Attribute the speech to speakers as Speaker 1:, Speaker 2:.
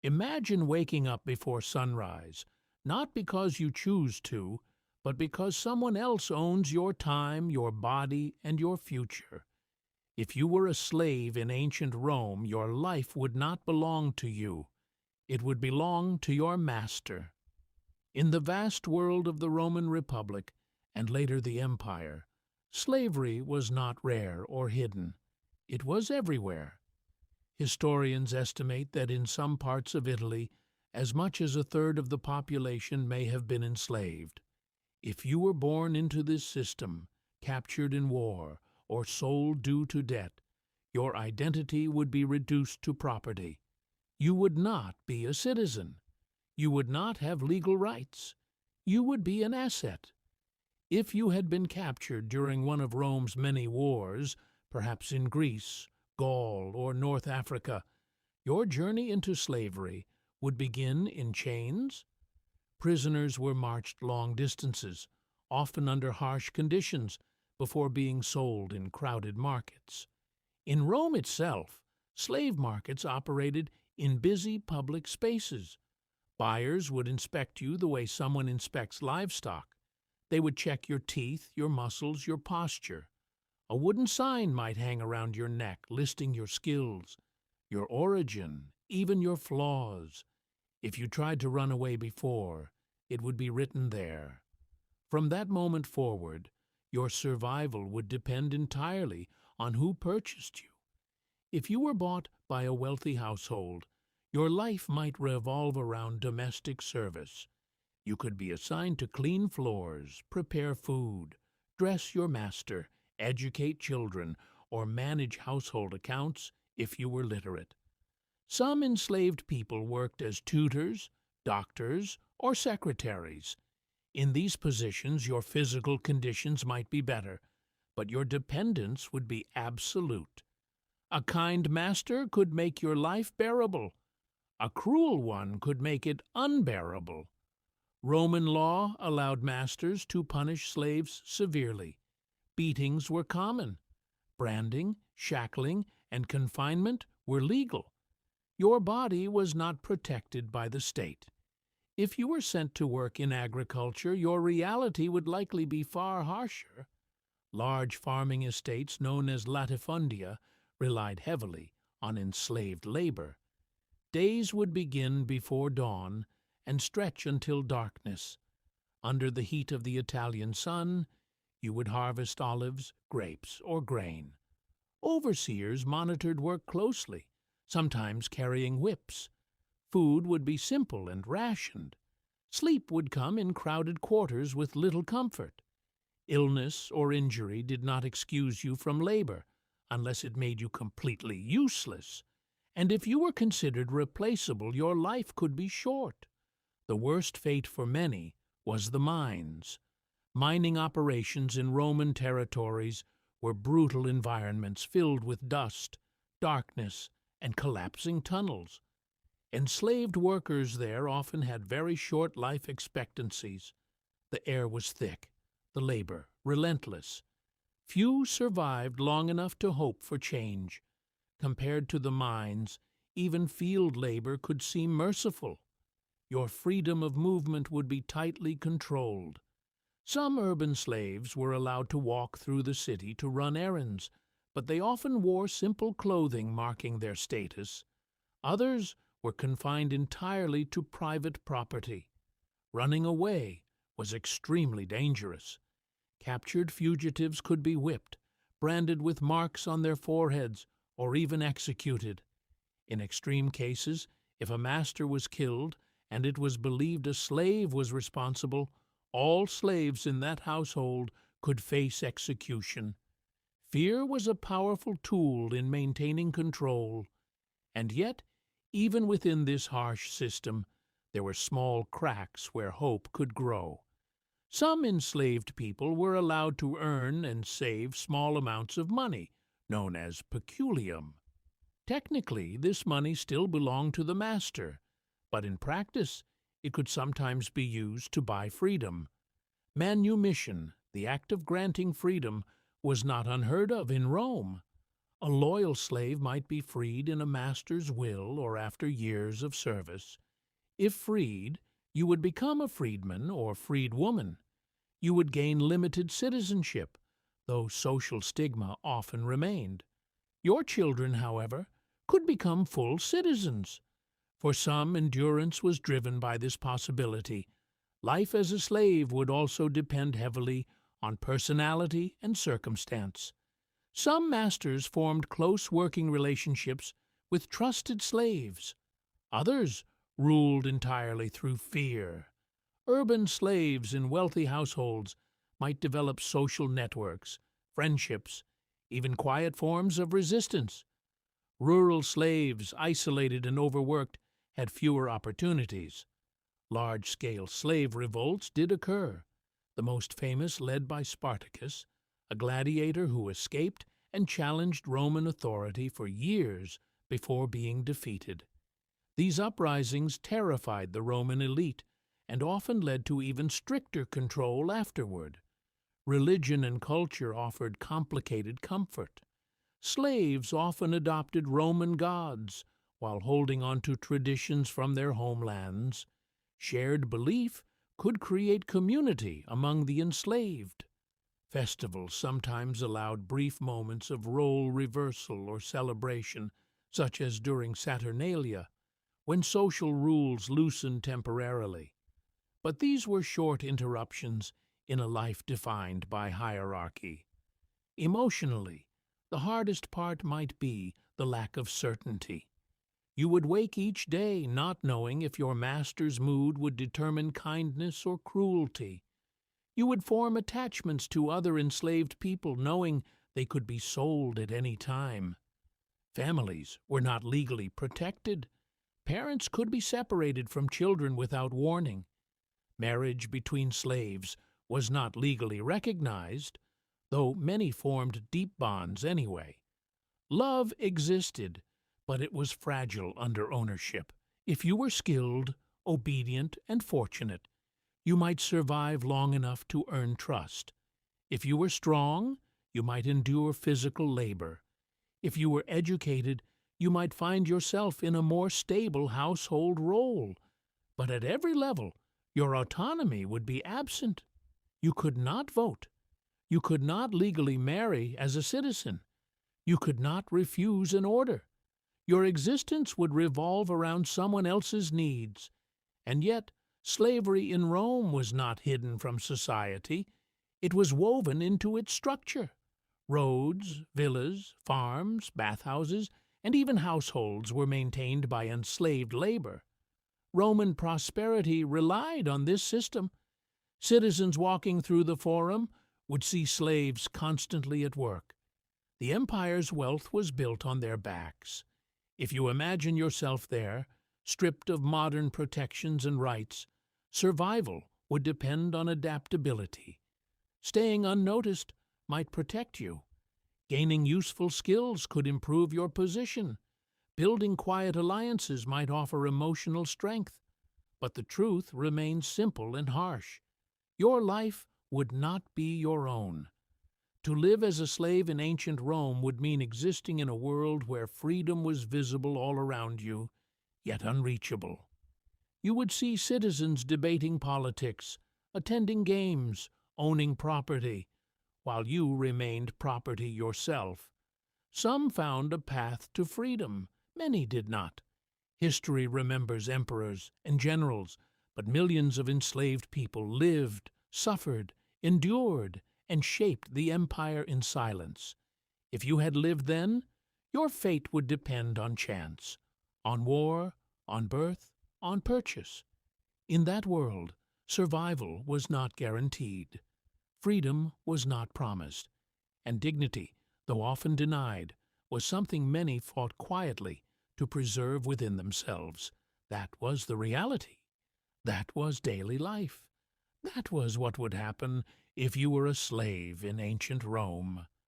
Speaker 1: Imagine waking up before sunrise, not because you choose to, but because someone else owns your time, your body, and your future. If you were a slave in ancient Rome, your life would not belong to you. It would belong to your master. In the vast world of the Roman Republic, and later the Empire, slavery was not rare or hidden. It was everywhere. Historians estimate that in some parts of Italy, as much as a third of the population may have been enslaved. If you were born into this system, captured in war, or sold due to debt, your identity would be reduced to property. You would not be a citizen. You would not have legal rights. You would be an asset. If you had been captured during one of Rome's many wars, perhaps in Greece, Gaul, or North Africa, your journey into slavery would begin in chains. Prisoners were marched long distances, often under harsh conditions, before being sold in crowded markets. In Rome itself, slave markets operated in busy public spaces. Buyers would inspect you the way someone inspects livestock. They would check your teeth, your muscles, your posture. A wooden sign might hang around your neck listing your skills, your origin, even your flaws. If you tried to run away before, it would be written there. From that moment forward, your survival would depend entirely on who purchased you. If you were bought by a wealthy household, your life might revolve around domestic service. You could be assigned to clean floors, prepare food, dress your master, educate children, or manage household accounts if you were literate. Some enslaved people worked as tutors, doctors, or secretaries. In these positions, your physical conditions might be better, but your dependence would be absolute. A kind master could make your life bearable. A cruel one could make it unbearable. Roman law allowed masters to punish slaves severely. Beatings were common. Branding, shackling, and confinement were legal. Your body was not protected by the state. If you were sent to work in agriculture, your reality would likely be far harsher. Large farming estates known as latifundia relied heavily on enslaved labor. Days would begin before dawn and stretch until darkness. Under the heat of the Italian sun, you would harvest olives, grapes, or grain. Overseers monitored work closely, sometimes carrying whips. Food would be simple and rationed. Sleep would come in crowded quarters with little comfort. Illness or injury did not excuse you from labor, unless it made you completely useless. And if you were considered replaceable, your life could be short. The worst fate for many was the mines. Mining operations in Roman territories were brutal environments filled with dust, darkness, and collapsing tunnels. Enslaved workers there often had very short life expectancies. The air was thick, the labor relentless. Few survived long enough to hope for change. Compared to the mines, even field labor could seem merciful. Your freedom of movement would be tightly controlled. Some urban slaves were allowed to walk through the city to run errands, but they often wore simple clothing marking their status. Others were confined entirely to private property. Running away was extremely dangerous. Captured fugitives could be whipped, branded with marks on their foreheads, or even executed. In extreme cases, if a master was killed and it was believed a slave was responsible, all slaves in that household could face execution. Fear was a powerful tool in maintaining control. And yet, even within this harsh system, there were small cracks where hope could grow. Some enslaved people were allowed to earn and save small amounts of money, known as peculium. Technically, this money still belonged to the master, but in practice, it could sometimes be used to buy freedom. Manumission, the act of granting freedom, was not unheard of in Rome. A loyal slave might be freed in a master's will or after years of service. If freed, you would become a freedman or freedwoman. You would gain limited citizenship, though social stigma often remained. Your children, however, could become full citizens. For some, endurance was driven by this possibility. Life as a slave would also depend heavily on personality and circumstance. Some masters formed close working relationships with trusted slaves. Others ruled entirely through fear. Urban slaves in wealthy households might develop social networks, friendships, even quiet forms of resistance. Rural slaves, isolated and overworked, had fewer opportunities. Large-scale slave revolts did occur, the most famous led by Spartacus, a gladiator who escaped and challenged Roman authority for years before being defeated. These uprisings terrified the Roman elite and often led to even stricter control afterward. Religion and culture offered complicated comfort. Slaves often adopted Roman gods while holding on to traditions from their homelands. Shared belief could create community among the enslaved. Festivals sometimes allowed brief moments of role reversal or celebration, such as during Saturnalia, when social rules loosened temporarily. But these were short interruptions in a life defined by hierarchy. Emotionally, the hardest part might be the lack of certainty. You would wake each day not knowing if your master's mood would determine kindness or cruelty. You would form attachments to other enslaved people knowing they could be sold at any time. Families were not legally protected. Parents could be separated from children without warning. Marriage between slaves was not legally recognized, though many formed deep bonds anyway. Love existed, but it was fragile under ownership. If you were skilled, obedient, and fortunate, you might survive long enough to earn trust. If you were strong, you might endure physical labor. If you were educated, you might find yourself in a more stable household role. But at every level, your autonomy would be absent. You could not vote. You could not legally marry as a citizen. You could not refuse an order. Your existence would revolve around someone else's needs. And yet, slavery in Rome was not hidden from society. It was woven into its structure. Roads, villas, farms, bathhouses, and even households were maintained by enslaved labor. Roman prosperity relied on this system. Citizens walking through the Forum would see slaves constantly at work. The empire's wealth was built on their backs. If you imagine yourself there, stripped of modern protections and rights, survival would depend on adaptability. Staying unnoticed might protect you. Gaining useful skills could improve your position. Building quiet alliances might offer emotional strength. But the truth remains simple and harsh. Your life would not be your own. To live as a slave in ancient Rome would mean existing in a world where freedom was visible all around you, yet unreachable. You would see citizens debating politics, attending games, owning property, while you remained property yourself. Some found a path to freedom, many did not. History remembers emperors and generals, but millions of enslaved people lived, suffered, endured, and shaped the empire in silence. If you had lived then, your fate would depend on chance, on war, on birth, on purchase. In that world, survival was not guaranteed. Freedom was not promised, and dignity, though often denied, was something many fought quietly to preserve within themselves. That was the reality. That was daily life. That was what would happen if you were a slave in ancient Rome.